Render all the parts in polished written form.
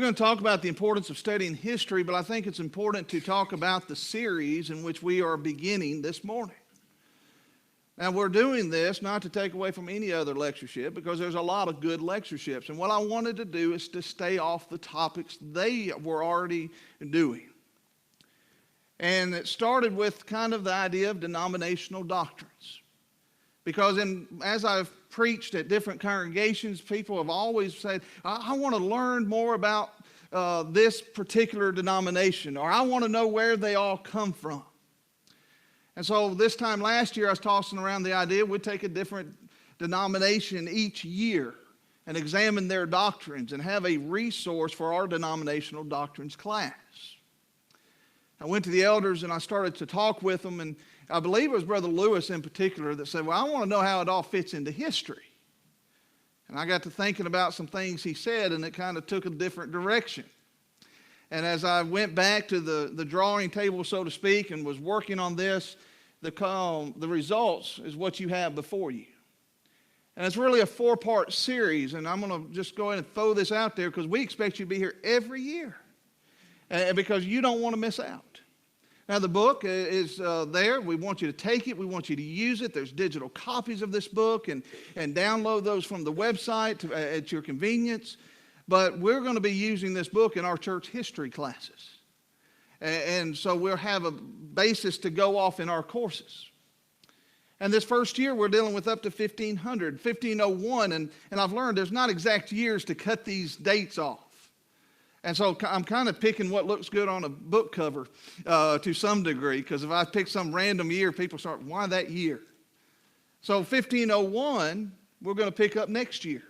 going to talk about the importance of studying history, but I think it's important to talk about the series in which we are beginning this morning. Now, we're doing this not to take away from any other lectureship, because there's a lot of good lectureships. And what I wanted to do is to stay off the topics they were already doing. And it started with kind of the idea of denominational doctrines. Because as I've preached at different congregations, people have always said, I want to learn more about this particular denomination, or I want to know where they all come from. And so this time last year, I was tossing around the idea we'd take a different denomination each year and examine their doctrines and have a resource for our denominational doctrines class. I went to the elders and I started to talk with them, and I believe it was Brother Lewis in particular that said, well, I want to know how it all fits into history. And I got to thinking about some things he said, and it kind of took a different direction. And as I went back to the drawing table, so to speak, and was working on this, the results is what you have before you. And it's really a 4-part series, and I'm going to just go ahead and throw this out there because we expect you to be here every year, because you don't want to miss out. Now, the book is there. We want you to take it. We want you to use it. There's digital copies of this book, and download those from the website at your convenience. But we're going to be using this book in our church history classes. And so we'll have a basis to go off in our courses. And this first year, we're dealing with up to 1500, 1501. And I've learned there's not exact years to cut these dates off. And so I'm kind of picking what looks good on a book cover to some degree, because if I pick some random year, people start, why that year? So 1501, we're going to pick up next year.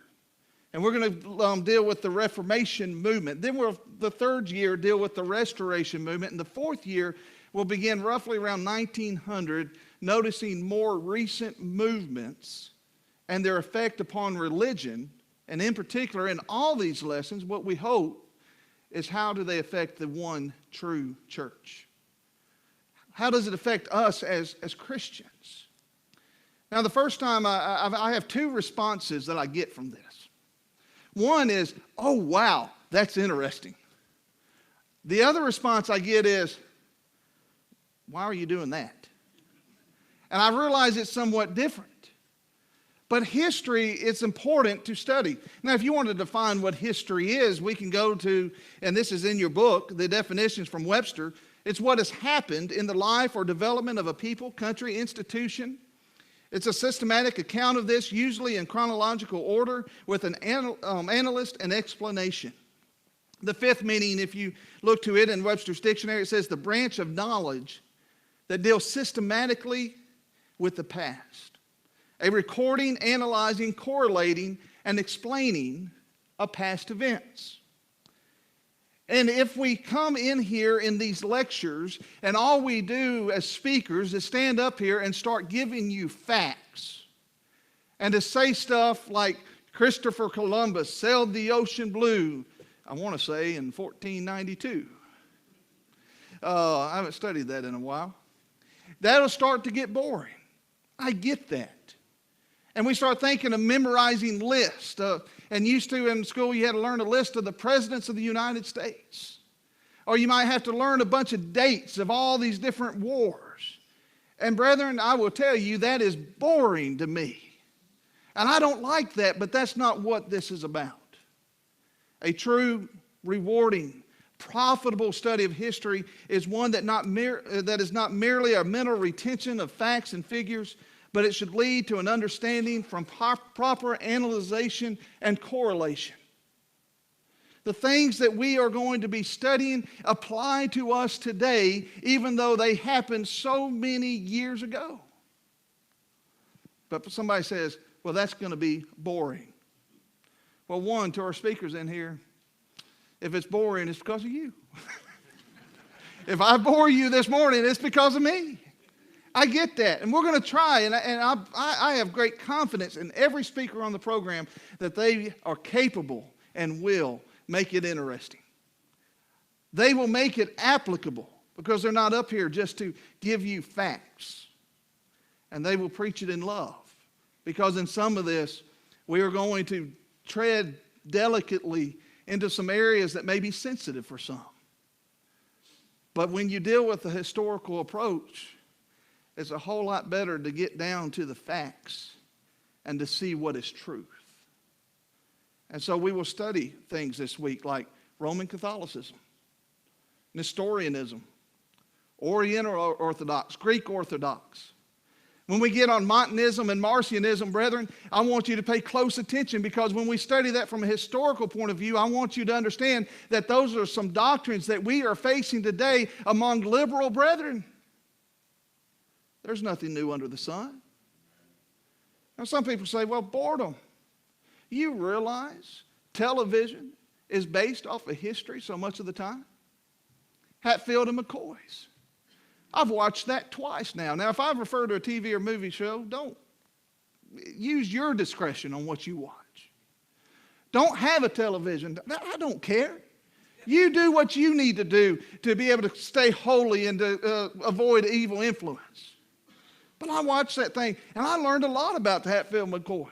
And we're going to deal with the Reformation movement. Then the third year deal with the Restoration movement. And the fourth year will begin roughly around 1900, noticing more recent movements and their effect upon religion. And in particular, in all these lessons, what we hope is how do they affect the one true church? How does it affect us as Christians? Now, the first time I have 2 responses that I get from this. One is, oh, wow, that's interesting. The other response I get is, why are you doing that? And I realize it's somewhat different. But history, it's important to study. Now, if you want to define what history is, we can go to, and this is in your book, the definitions from Webster. It's what has happened in the life or development of a people, country, institution. It's a systematic account of this, usually in chronological order, with an analyst and explanation. The fifth meaning, if you look to it in Webster's dictionary, it says the branch of knowledge that deals systematically with the past. A recording, analyzing, correlating, and explaining of past events. And if we come in here in these lectures and all we do as speakers is stand up here and start giving you facts and to say stuff like Christopher Columbus sailed the ocean blue, I want to say in 1492. I haven't studied that in a while. That'll start to get boring. I get that. And we start thinking of memorizing lists. And used to in school, you had to learn a list of the presidents of the United States. Or you might have to learn a bunch of dates of all these different wars. And brethren, I will tell you, that is boring to me. And I don't like that, but that's not what this is about. A true, rewarding, profitable study of history is one that is not merely a mental retention of facts and figures, but it should lead to an understanding from proper analyzation and correlation. The things that we are going to be studying apply to us today, even though they happened so many years ago. But somebody says, well, that's going to be boring. Well, one, to our speakers in here, if it's boring, it's because of you. If I bore you this morning, it's because of me. I get that, and we're going to try, and I have great confidence in every speaker on the program that they are capable and will make it interesting. They will make it applicable because they're not up here just to give you facts, and they will preach it in love because in some of this, we are going to tread delicately into some areas that may be sensitive for some. But when you deal with the historical approach, it's a whole lot better to get down to the facts and to see what is truth. And so we will study things this week like Roman Catholicism, Nestorianism, Oriental Orthodox, Greek Orthodox. When we get on Montanism and Marcionism, brethren, I want you to pay close attention, because when we study that from a historical point of view, I want you to understand that those are some doctrines that we are facing today among liberal brethren. There's nothing new under the sun. Now, some people say, well, boredom. You realize television is based off of history so much of the time? Hatfield and McCoy's. I've watched that twice now. Now, if I refer to a TV or movie show, don't use your discretion on what you watch. Don't have a television. I don't care. You do what you need to do to be able to stay holy and to avoid evil influence. But I watched that thing, and I learned a lot about the Hatfield and McCoy's.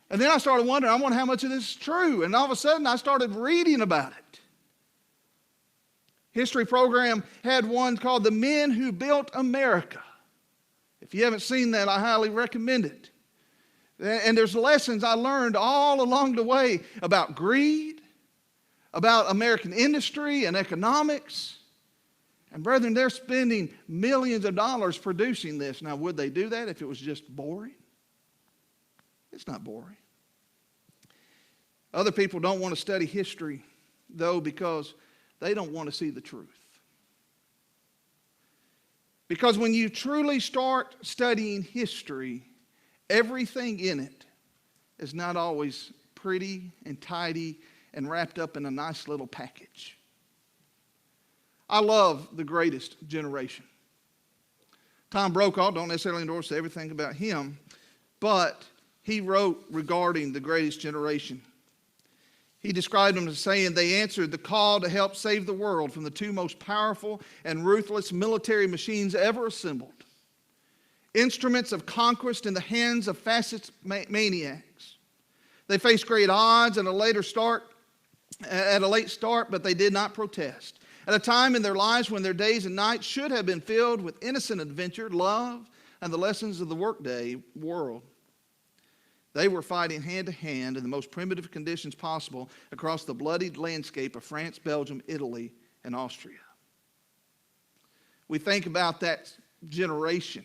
And then I started wondering, I wonder how much of this is true. And all of a sudden, I started reading about it. History program had one called The Men Who Built America. If you haven't seen that, I highly recommend it. And there's lessons I learned all along the way about greed, about American industry and economics. And brethren, they're spending millions of dollars producing this. Now, would they do that if it was just boring? It's not boring. Other people don't want to study history, though, because they don't want to see the truth. Because when you truly start studying history, everything in it is not always pretty and tidy and wrapped up in a nice little package. I love The Greatest Generation. Tom Brokaw, don't necessarily endorse everything about him, but he wrote regarding The Greatest Generation. He described them as saying they answered the call to help save the world from the two most powerful and ruthless military machines ever assembled. Instruments of conquest in the hands of fascist maniacs. They faced great odds at a late start, but they did not protest. At a time in their lives when their days and nights should have been filled with innocent adventure, love, and the lessons of the workday world. They were fighting hand to hand in the most primitive conditions possible across the bloodied landscape of France, Belgium, Italy, and Austria. We think about that generation.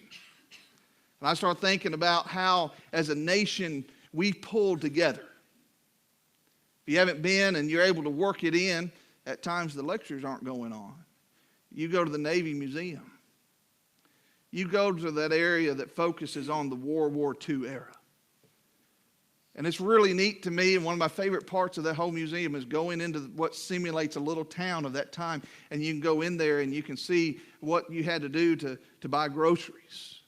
And I start thinking about how, as a nation, we pulled together. If you haven't been and you're able to work it in, at times the lectures aren't going on. You go to the Navy Museum. You go to that area that focuses on the World War II era. And it's really neat to me, and one of my favorite parts of that whole museum is going into what simulates a little town of that time. And you can go in there and you can see what you had to do to buy groceries.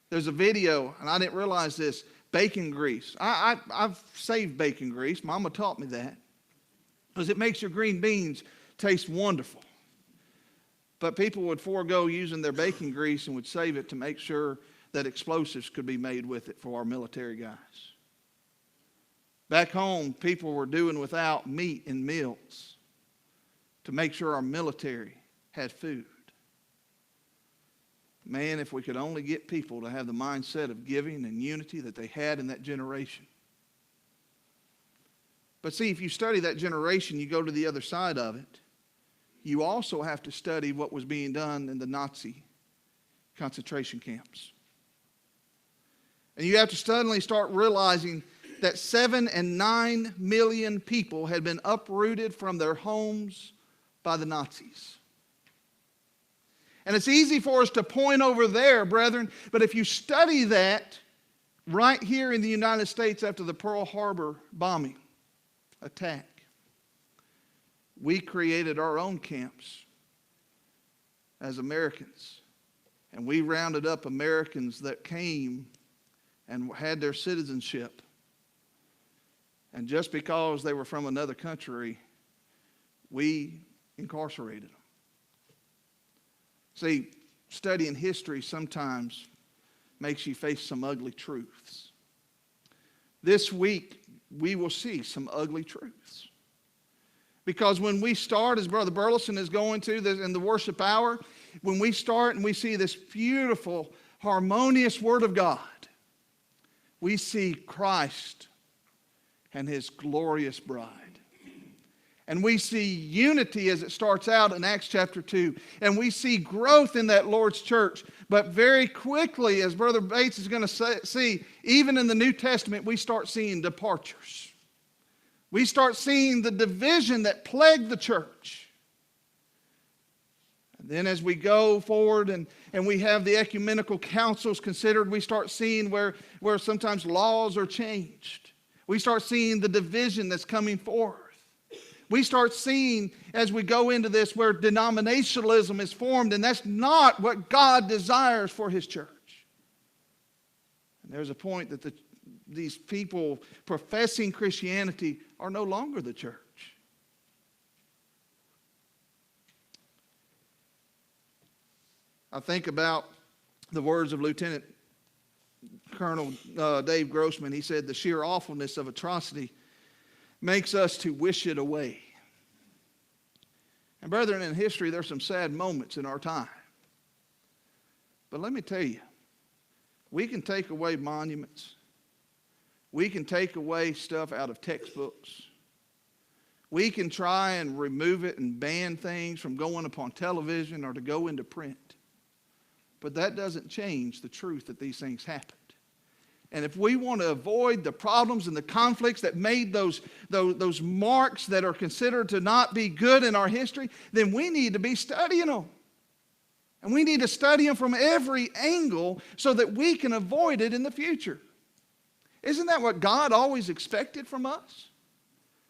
There's a video, and I didn't realize this, bacon grease. I've saved bacon grease. Mama taught me that. Because it makes your green beans taste wonderful. But people would forego using their bacon grease and would save it to make sure that explosives could be made with it for our military guys. Back home, people were doing without meat and meals to make sure our military had food. Man, if we could only get people to have the mindset of giving and unity that they had in that generation. But see, if you study that generation, you go to the other side of it. You also have to study what was being done in the Nazi concentration camps. And you have to suddenly start realizing that 7 and 9 million people had been uprooted from their homes by the Nazis. And it's easy for us to point over there, brethren, but if you study that right here in the United States after the Pearl Harbor bombing attack, we created our own camps as Americans. And we rounded up Americans that came and had their citizenship. And just because they were from another country, we incarcerated them. See, studying history sometimes makes you face some ugly truths. This week, we will see some ugly truths. Because when we start, as Brother Burleson is going to in the worship hour, when we start and we see this beautiful, harmonious Word of God, we see Christ and His glorious bride. And we see unity as it starts out in Acts chapter 2. And we see growth in that Lord's church. But very quickly, as Brother Bates is going to see, even in the New Testament, we start seeing departures. We start seeing the division that plagued the church. And then as we go forward and we have the ecumenical councils considered, we start seeing where sometimes laws are changed. We start seeing the division that's coming forth. We start seeing as we go into this where denominationalism is formed, and that's not what God desires for His church. And there's a point that these people professing Christianity are no longer the church. I think about the words of Lieutenant Colonel Dave Grossman. He said, the sheer awfulness of atrocity makes us to wish it away. And brethren, in history, there's some sad moments in our time. But let me tell you, we can take away monuments. We can take away stuff out of textbooks. We can try and remove it and ban things from going upon television or to go into print. But that doesn't change the truth that these things happened. And if we want to avoid the problems and the conflicts that made those marks that are considered to not be good in our history, then we need to be studying them. And we need to study them from every angle so that we can avoid it in the future. Isn't that what God always expected from us?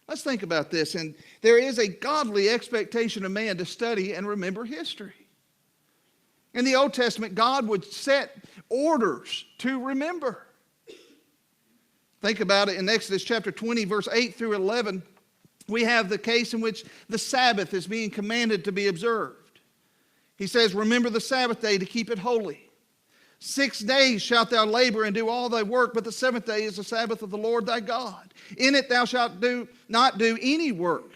Let's think about this. And there is a godly expectation of man to study and remember history. In the Old Testament, God would set orders to remember. Think about it in Exodus chapter 20, verse 8 through 11. We have the case in which the Sabbath is being commanded to be observed. He says, remember the Sabbath day to keep it holy. 6 days shalt thou labor and do all thy work, but the seventh day is the Sabbath of the Lord thy God. In it thou shalt not do any work.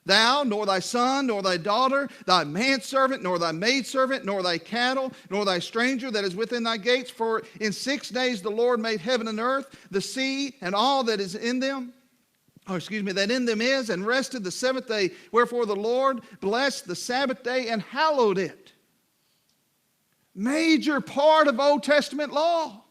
Thou, nor thy son, nor thy daughter, thy manservant, nor thy maidservant, nor thy cattle, nor thy stranger that is within thy gates. For in 6 days the Lord made heaven and earth, the sea, and all that is in them. That in them is, and rested the seventh day. Wherefore the Lord blessed the Sabbath day and hallowed it. Major part of Old Testament law.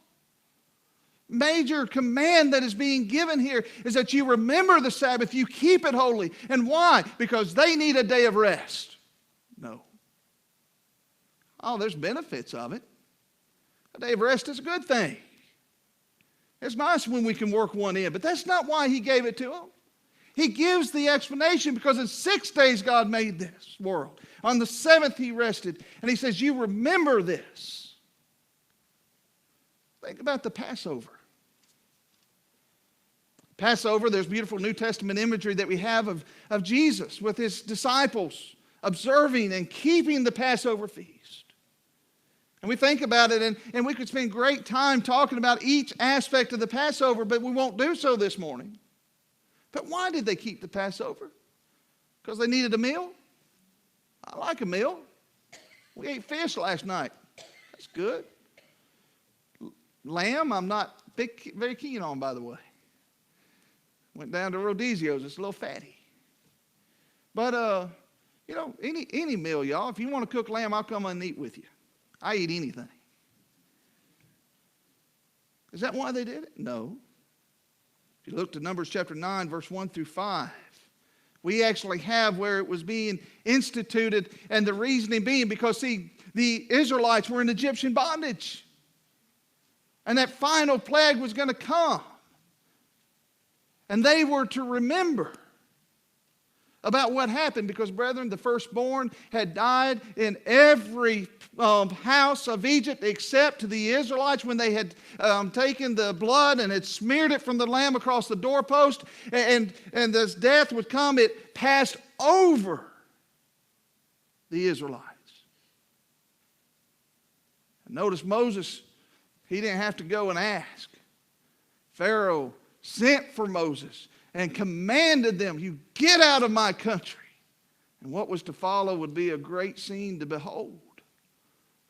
Major command that is being given here is that you remember the Sabbath, you keep it holy. And why? Because they need a day of rest. No. Oh, there's benefits of it. A day of rest is a good thing. It's nice when we can work one in, but that's not why He gave it to them. He gives the explanation because in 6 days God made this world. On the seventh He rested. And He says, you remember this. Think about the Passover. Passover, there's beautiful New Testament imagery that we have of Jesus with His disciples observing and keeping the Passover feast. And we think about it, and we could spend great time talking about each aspect of the Passover, but we won't do so this morning. But why did they keep the Passover? Because they needed a meal? I like a meal. We ate fish last night. That's good. Lamb, I'm not very keen on, by the way. Went down to Rodizio's. It's a little fatty. But, any meal, y'all. If you want to cook lamb, I'll come and eat with you. I eat anything. Is that why they did it? No. If you look to Numbers chapter 9, verse 1 through 5, we actually have where it was being instituted, and the reasoning being because, the Israelites were in Egyptian bondage. And that final plague was going to come. And they were to remember about what happened because, brethren, the firstborn had died in every house of Egypt except the Israelites when they had taken the blood and had smeared it from the lamb across the doorpost. And this death would come, it passed over the Israelites. And notice Moses, he didn't have to go and ask. Pharaoh sent for Moses and commanded them, you get out of my country. And what was to follow would be a great scene to behold.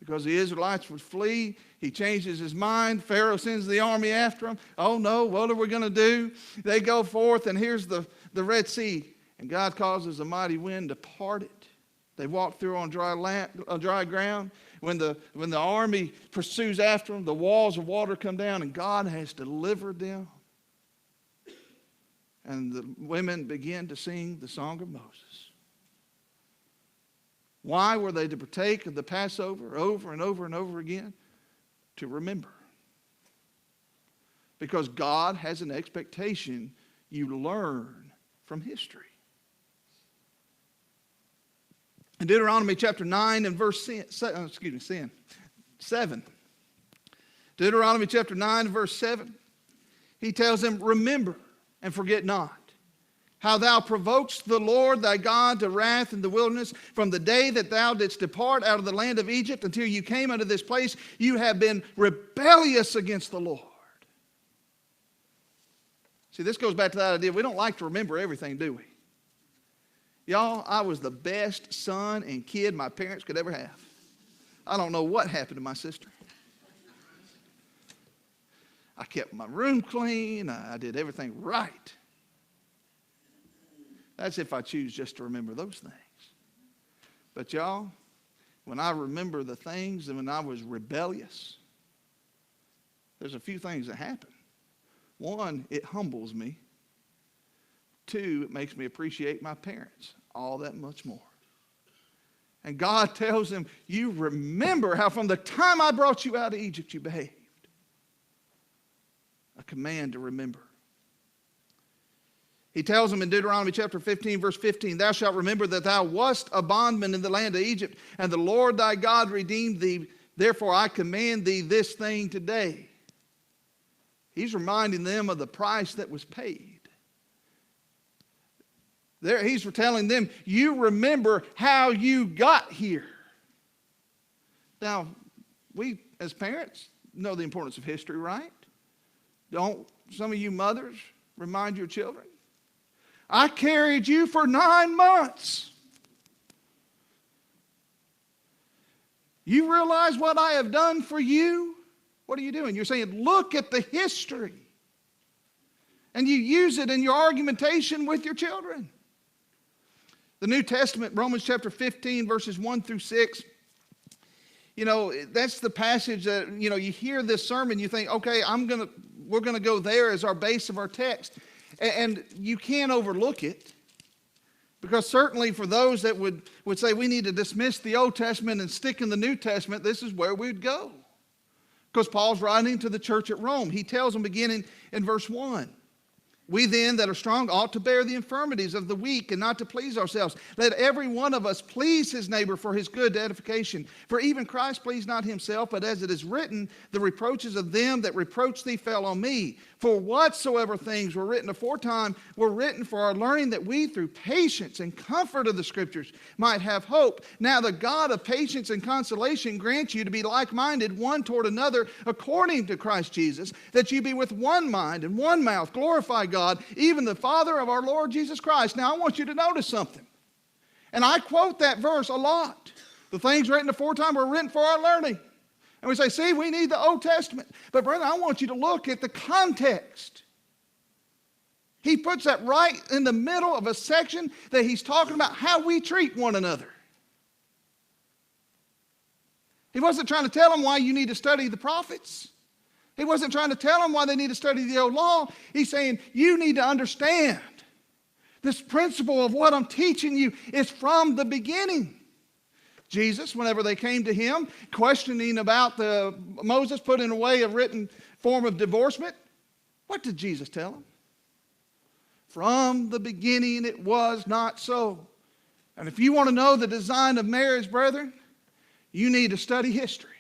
Because the Israelites would flee. He changes his mind. Pharaoh sends the army after them. Oh no, what are we going to do? They go forth, and here's the Red Sea. And God causes a mighty wind to part it. They walk through on dry ground. When the army pursues after them, the walls of water come down, and God has delivered them. And the women begin to sing the song of Moses. Why were they to partake of the Passover over and over and over again? To remember. Because God has an expectation you learn from history. In Deuteronomy chapter 9 and verse 7. Deuteronomy chapter 9 and verse 7. He tells them, remember and forget not how thou provokest the Lord thy God to wrath in the wilderness from the day that thou didst depart out of the land of Egypt until you came unto this place. You have been rebellious against the Lord. See, this goes back to that idea. We don't like to remember everything, do we? Y'all, I was the best son and kid my parents could ever have. I don't know what happened to my sister. I kept my room clean. I did everything right. That's if I choose just to remember those things. But y'all, when I remember the things and when I was rebellious, there's a few things that happen. One, it humbles me. Two, it makes me appreciate my parents all that much more. And God tells them, you remember how from the time I brought you out of Egypt you behaved. A command to remember. He tells them in Deuteronomy chapter 15, verse 15, thou shalt remember that thou wast a bondman in the land of Egypt, and the Lord thy God redeemed thee. Therefore I command thee this thing today. He's reminding them of the price that was paid. He's telling them, you remember how you got here. Now, we as parents know the importance of history, right? Don't some of you mothers remind your children? I carried you for 9 months. You realize what I have done for you? What are you doing? You're saying, look at the history. And you use it in your argumentation with your children. The New Testament, Romans chapter 15, verses 1 through 6. You know, that's the passage that, you know, you hear this sermon, you think, okay, we're going to go there as our base of our text. And you can't overlook it. Because certainly for those that would say we need to dismiss the Old Testament and stick in the New Testament, this is where we'd go. Because Paul's writing to the church at Rome. He tells them beginning in verse 1. We then that are strong ought to bear the infirmities of the weak and not to please ourselves. Let every one of us please his neighbor for his good edification. For even Christ pleased not himself, but as it is written, the reproaches of them that reproach thee fell on me. For whatsoever things were written aforetime were written for our learning, that we through patience and comfort of the Scriptures might have hope. Now the God of patience and consolation grant you to be like-minded one toward another according to Christ Jesus, that you be with one mind and one mouth, glorify God, even the Father of our Lord Jesus Christ. Now I want you to notice something. And I quote that verse a lot. The things written aforetime were written for our learning. And we say, see, we need the Old Testament. But brother, I want you to look at the context. He puts that right in the middle of a section that he's talking about how we treat one another. He wasn't trying to tell them why you need to study the prophets. He wasn't trying to tell them why they need to study the old law. He's saying, you need to understand this principle of what I'm teaching you is from the beginning. Jesus, whenever they came to him, questioning about Moses putting away a written form of divorcement, what did Jesus tell them? From the beginning it was not so. And if you want to know the design of marriage, brethren, you need to study history.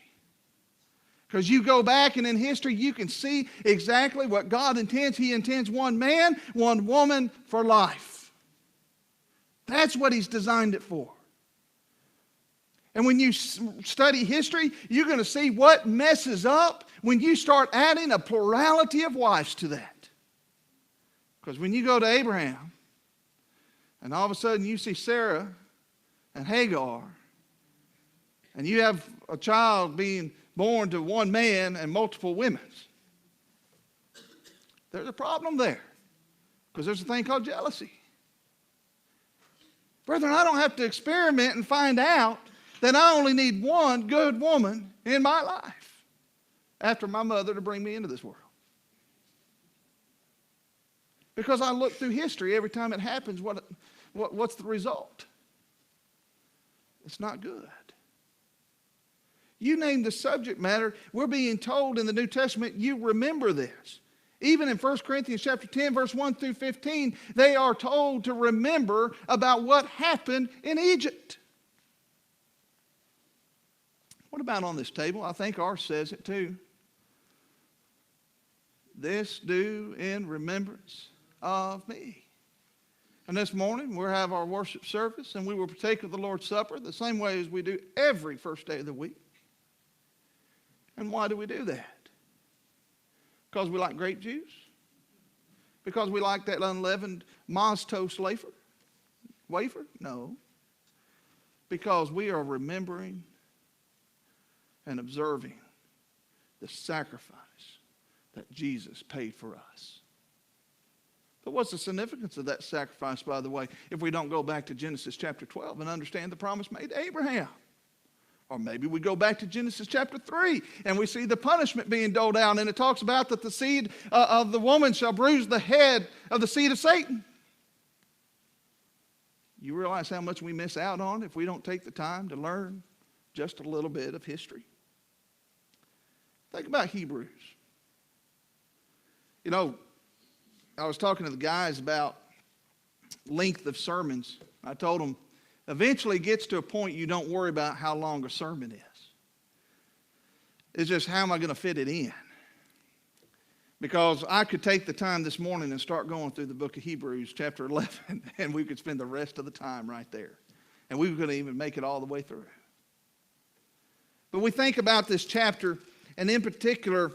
Because you go back and in history you can see exactly what God intends. He intends one man, one woman for life. That's what he's designed it for. And when you study history, you're going to see what messes up when you start adding a plurality of wives to that. Because when you go to Abraham, and all of a sudden you see Sarah and Hagar, and you have a child being born to one man and multiple women, there's a problem there. Because there's a thing called jealousy. Brethren, I don't have to experiment and find out that I only need one good woman in my life after my mother to bring me into this world. Because I look through history every time it happens, what's the result? It's not good. You name the subject matter, we're being told in the New Testament, you remember this. Even in 1 Corinthians chapter 10, verse 1 through 15, they are told to remember about what happened in Egypt. What about on this table? I think ours says it too. This do in remembrance of me. And this morning we'll have our worship service and we will partake of the Lord's Supper the same way as we do every first day of the week. And why do we do that? Because we like grape juice? Because we like that unleavened Maz toast wafer? No. Because we are remembering and observing the sacrifice that Jesus paid for us. But what's the significance of that sacrifice, by the way, if we don't go back to Genesis chapter 12 and understand the promise made to Abraham? Or maybe we go back to Genesis chapter 3 and we see the punishment being doled out, and it talks about that the seed of the woman shall bruise the head of the seed of Satan. You realize how much we miss out on if we don't take the time to learn just a little bit of history? Think about Hebrews. You know, I was talking to the guys about length of sermons. I told them, eventually it gets to a point you don't worry about how long a sermon is. It's just, how am I going to fit it in? Because I could take the time this morning and start going through the book of Hebrews chapter 11, and we could spend the rest of the time right there. And we couldn't even make it all the way through. But we think about this chapter, and in particular,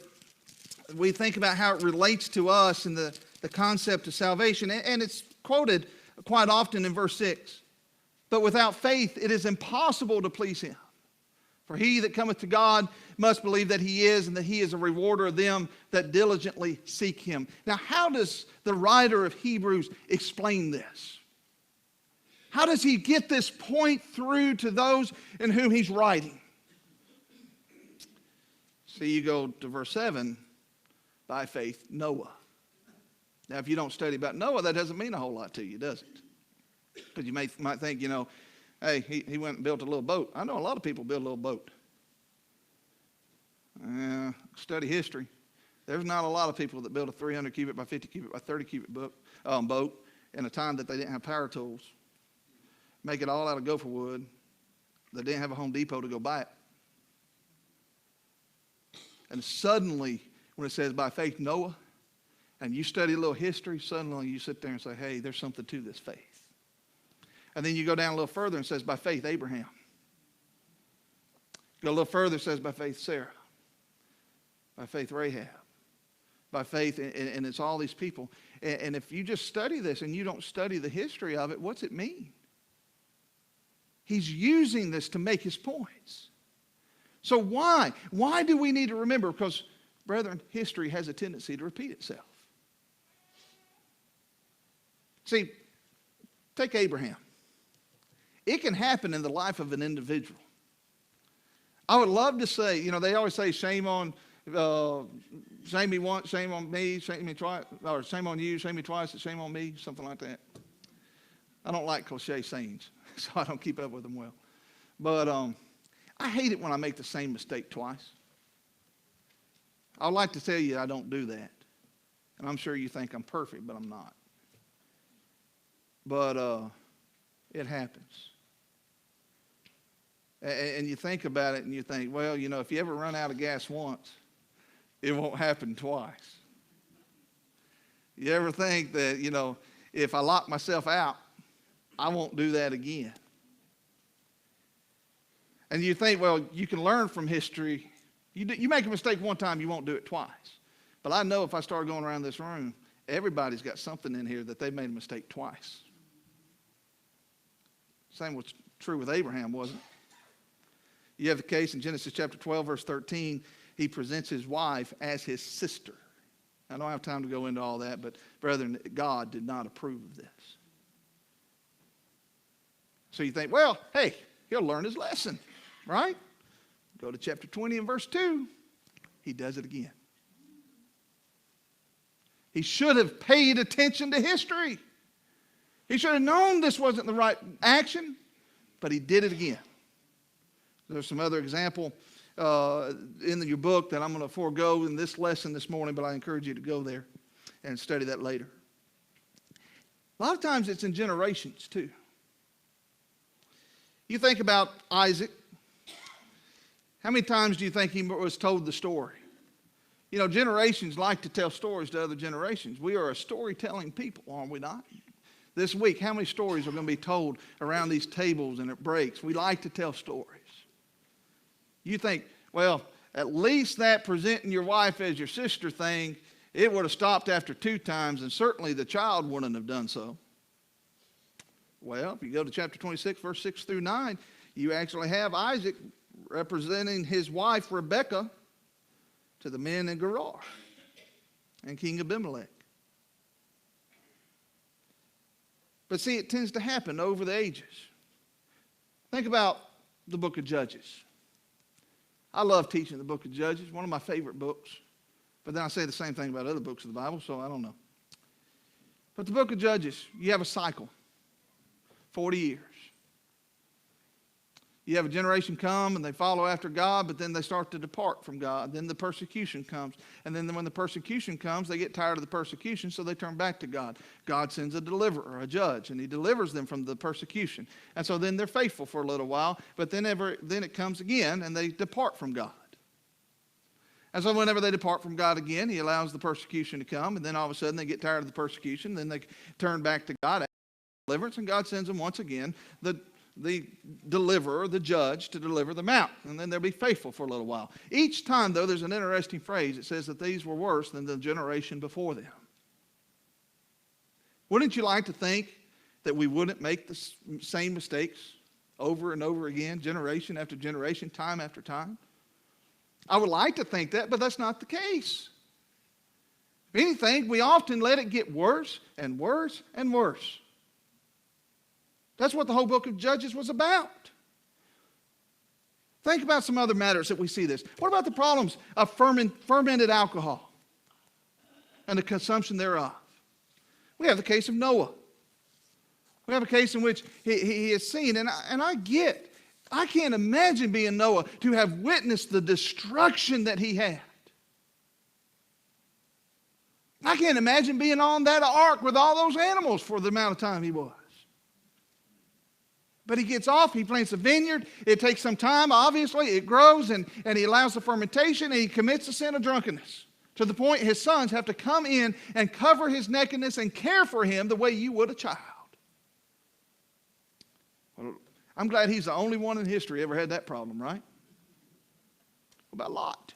we think about how it relates to us and the concept of salvation. And it's quoted quite often in verse 6. But without faith, it is impossible to please him. For he that cometh to God must believe that he is, and that he is a rewarder of them that diligently seek him. Now, how does the writer of Hebrews explain this? How does he get this point through to those in whom he's writing? See, you go to verse 7, by faith, Noah. Now, if you don't study about Noah, that doesn't mean a whole lot to you, does it? Because you might think, hey, he went and built a little boat. I know a lot of people build a little boat. Study history. There's not a lot of people that build a 300 cubit by 50 cubit by 30 cubit boat in a time that they didn't have power tools. Make it all out of gopher wood. They didn't have a Home Depot to go buy it. And suddenly, when it says by faith Noah, and you study a little history, suddenly you sit there and say, hey, there's something to this faith. And then you go down a little further and it says by faith Abraham. Go a little further, it says by faith Sarah. By faith Rahab. By faith, and it's all these people. And if you just study this and you don't study the history of it, what's it mean? He's using this to make his points. So why? Why do we need to remember? Because, brethren, history has a tendency to repeat itself. See, take Abraham. It can happen in the life of an individual. I would love to say, they always say shame on, shame me once, shame on me, shame me twice, or shame on you, shame me twice, and shame on me, something like that. I don't like cliche sayings, so I don't keep up with them well. But I hate it when I make the same mistake twice. I'd like to tell you I don't do that. And I'm sure you think I'm perfect, but I'm not. But it happens. And you think about it and you think, well, if you ever run out of gas once, it won't happen twice. You ever think that, if I lock myself out, I won't do that again. And you think, well, you can learn from history. You make a mistake one time, you won't do it twice. But I know if I start going around this room everybody's got something in here that they made a mistake twice. Same was true with Abraham, wasn't it? You have the case in Genesis chapter 12, verse 13. He presents his wife as his sister. I don't have time to go into all that, but brethren, God did not approve of this. So you think, well, hey, he'll learn his lesson, right? Go to chapter 20 and verse 2. He does it again. He should have paid attention to history. He should have known this wasn't the right action, but he did it again. There's some other example in your book that I'm going to forego in this lesson this morning, but I encourage you to go there and study that later. A lot of times it's in generations too. You think about Isaac. How many times do you think he was told the story? You know, generations like to tell stories to other generations. We are a storytelling people, aren't we not? This week, how many stories are going to be told around these tables and at breaks? We like to tell stories. You think, well, at least that presenting your wife as your sister thing, it would have stopped after 2 times, and certainly the child wouldn't have done so. Well, if you go to chapter 26, verse 6 through 9, you actually have Isaac representing his wife, Rebekah, to the men in Gerar and King Abimelech. But see, it tends to happen over the ages. Think about the book of Judges. I love teaching the book of Judges, one of my favorite books. But then I say the same thing about other books of the Bible, so I don't know. But the book of Judges, you have a cycle, 40 years. You have a generation come and they follow after God, but then they start to depart from God. Then the persecution comes. And then when the persecution comes, they get tired of the persecution, so they turn back to God. God sends a deliverer, a judge, and he delivers them from the persecution. And so then they're faithful for a little while, but then it comes again and they depart from God. And so whenever they depart from God again, he allows the persecution to come, and then all of a sudden they get tired of the persecution, then they turn back to God after deliverance, and God sends them once again the deliverer, the judge, to deliver them out. And then they'll be faithful for a little while. Each time, though, there's an interesting phrase. It says that these were worse than the generation before them. Wouldn't you like to think that we wouldn't make the same mistakes over and over again, generation after generation, time after time? I would like to think that, but that's not the case. If anything, we often let it get worse and worse and worse. That's what the whole book of Judges was about. Think about some other matters that we see this. What about the problems of fermented alcohol and the consumption thereof? We have the case of Noah. We have a case in which he is seen, and I can't imagine being Noah to have witnessed the destruction that he had. I can't imagine being on that ark with all those animals for the amount of time he was. But he gets off, he plants a vineyard, it takes some time, obviously, it grows, and he allows the fermentation, and he commits the sin of drunkenness. To the point his sons have to come in and cover his nakedness and care for him the way you would a child. Well, I'm glad he's the only one in history ever had that problem, right? What about Lot?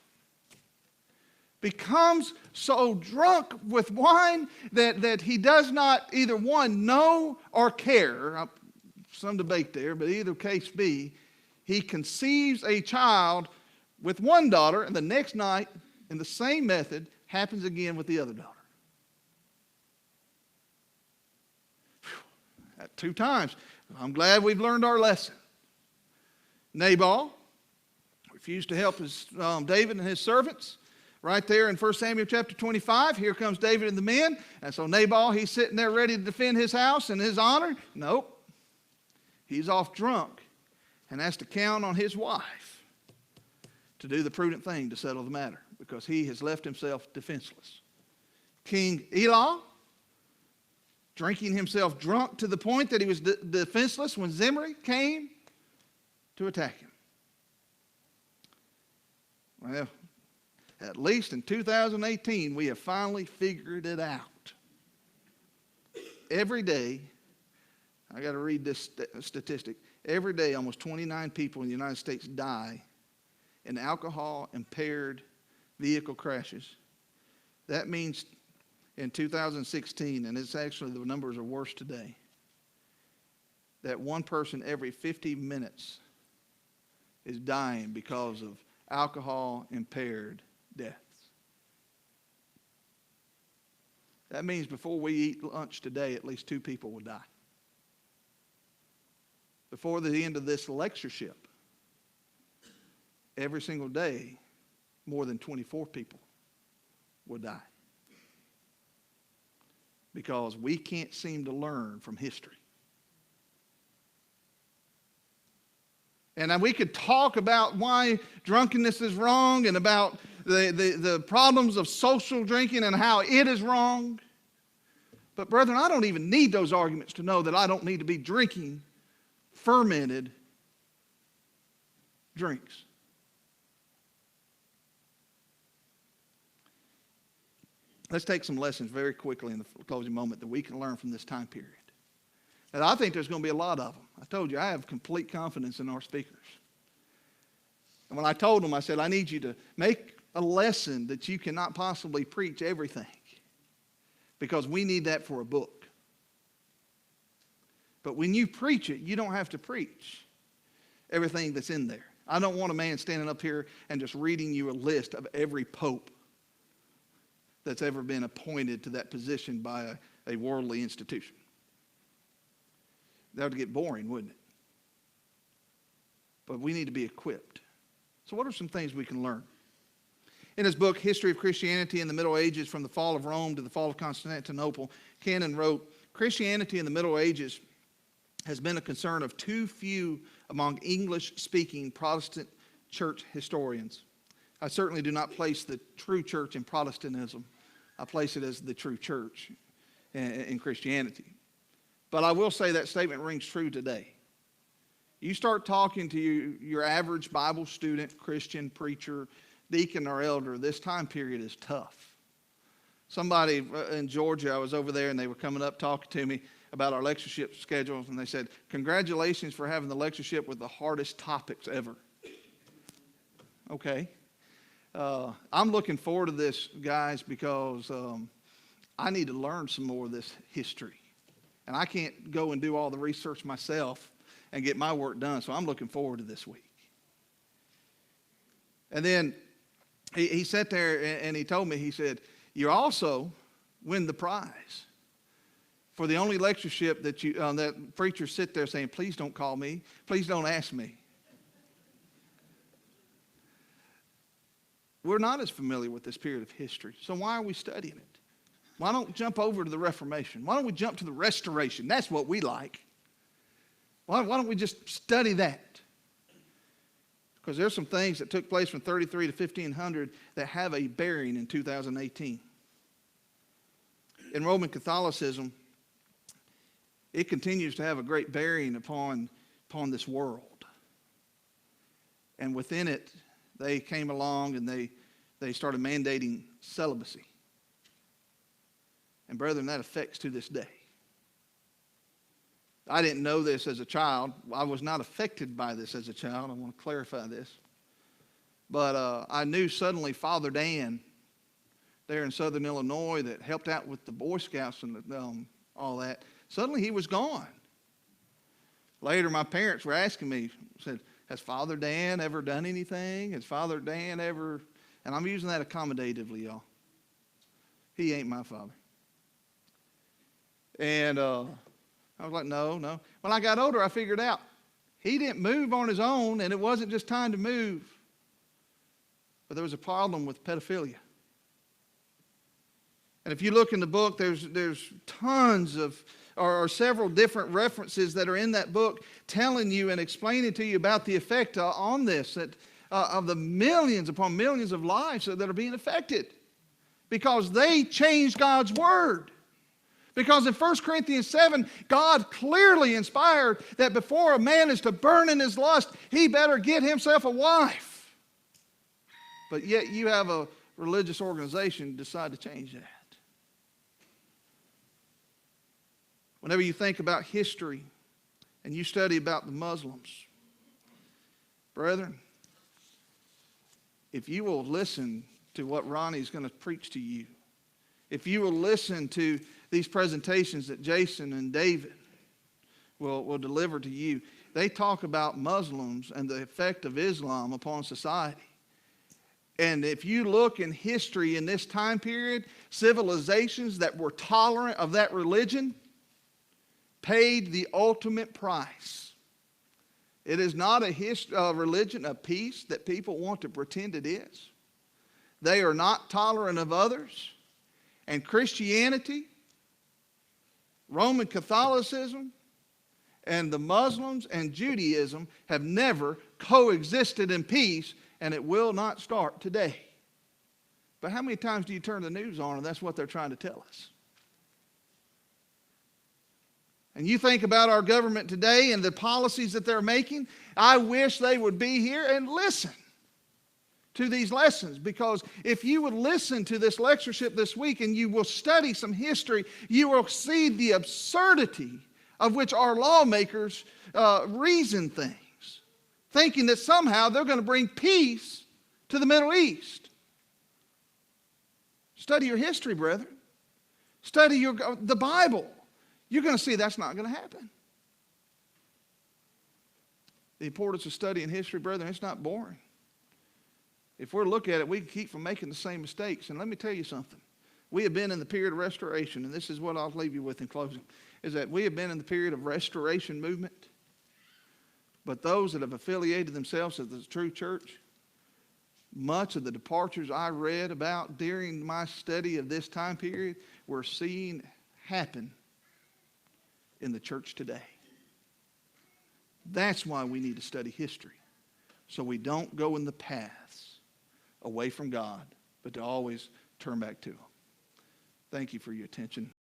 Becomes so drunk with wine that he does not either one know or care. Some debate there, but either case be, he conceives a child with one daughter, and the next night, in the same method, happens again with the other daughter. 2 times. I'm glad we've learned our lesson. Nabal refused to help David and his servants. Right there in 1 Samuel chapter 25, here comes David and the men. And so Nabal, he's sitting there ready to defend his house and his honor. Nope. He's off drunk and has to count on his wife to do the prudent thing to settle the matter because he has left himself defenseless. King Elah, drinking himself drunk to the point that he was defenseless when Zimri came to attack him. Well, at least in 2018, we have finally figured it out. Every day, I got to read this statistic. Every day, almost 29 people in the United States die in alcohol-impaired vehicle crashes. That means in 2016, and it's actually, the numbers are worse today, that one person every 50 minutes is dying because of alcohol-impaired deaths. That means before we eat lunch today, at least 2 people will die. Before the end of this lectureship, every single day, more than 24 people will die. Because we can't seem to learn from history. And we could talk about why drunkenness is wrong and about the problems of social drinking and how it is wrong. But brethren, I don't even need those arguments to know that I don't need to be drinking fermented drinks. Let's take some lessons very quickly in the closing moment that we can learn from this time period. And I think there's going to be a lot of them. I told you, I have complete confidence in our speakers. And when I told them, I said, I need you to make a lesson that you cannot possibly preach everything. Because we need that for a book. But when you preach it, you don't have to preach everything that's in there. I don't want a man standing up here and just reading you a list of every pope that's ever been appointed to that position by a worldly institution. That would get boring, wouldn't it? But we need to be equipped. So what are some things we can learn? In his book, History of Christianity in the Middle Ages, from the fall of Rome to the fall of Constantinople, Cannon wrote, Christianity in the Middle Ages has been a concern of too few among English-speaking Protestant church historians. I certainly do not place the true church in Protestantism. I place it as the true church in Christianity. But I will say that statement rings true today. You start talking to your average Bible student, Christian, preacher, deacon, or elder, this time period is tough. Somebody in Georgia, I was over there, and they were coming up talking to me about our lectureship schedules, and they said, congratulations for having the lectureship with the hardest topics ever. Okay. I'm looking forward to this, guys, because I need to learn some more of this history. And I can't go and do all the research myself and get my work done, so I'm looking forward to this week. And then he sat there and he told me, he said, you also win the prize for the only lectureship that that preachers sit there saying, please don't call me, please don't ask me. We're not as familiar with this period of history, so why are we studying it? Why don't we jump over to the Reformation? Why don't we jump to the Restoration? That's what we like. Why don't we just study that? Because there's some things that took place from 33 to 1500 that have a bearing in 2018. In Roman Catholicism, it continues to have a great bearing upon this world. And within it, they came along and they started mandating celibacy. And brethren, that affects to this day. I didn't know this as a child. I was not affected by this as a child. I want to clarify this. But I knew suddenly Father Dan there in southern Illinois that helped out with the Boy Scouts and all that. Suddenly he was gone. Later my parents were asking me, said, has Father Dan ever done anything? Has Father Dan ever... And I'm using that accommodatively, y'all. He ain't my father. And I was like, no. When I got older, I figured out he didn't move on his own, and it wasn't just time to move. But there was a problem with pedophilia. And if you look in the book, there's tons of, or several different references that are in that book telling you and explaining to you about the effect on this, that of the millions upon millions of lives that are being affected. Because they changed God's word. Because in 1 Corinthians 7, God clearly inspired that before a man is to burn in his lust, he better get himself a wife. But yet you have a religious organization decide to change that. Whenever you think about history and you study about the Muslims, brethren, if you will listen to what Ronnie's going to preach to you, If you will listen to these presentations that Jason and David will deliver to you, they talk about Muslims and the effect of Islam upon society. And if you look in history in this time period, civilizations that were tolerant of that religion paid the ultimate price. It is not a religion of peace that people want to pretend it is. They are not tolerant of others. And Christianity, Roman Catholicism, and the Muslims and Judaism have never coexisted in peace, and it will not start today. But how many times do you turn the news on and that's what they're trying to tell us? And you think about our government today and the policies that they're making, I wish they would be here and listen to these lessons, because if you would listen to this lectureship this week and you will study some history, you will see the absurdity of which our lawmakers reason things, thinking that somehow they're going to bring peace to the Middle East. Study your history, brethren. Study the Bible. You're going to see that's not going to happen. The importance of studying history, brethren, it's not boring. If we're looking at it, we can keep from making the same mistakes. And let me tell you something. We have been in the period of restoration, and this is what I'll leave you with in closing, is that we have been in the period of restoration movement. But those that have affiliated themselves to the true church, much of the departures I read about during my study of this time period, we're seeing happen in the church today. That's why we need to study history, so we don't go in the paths away from God, but to always turn back to Him. Thank you for your attention.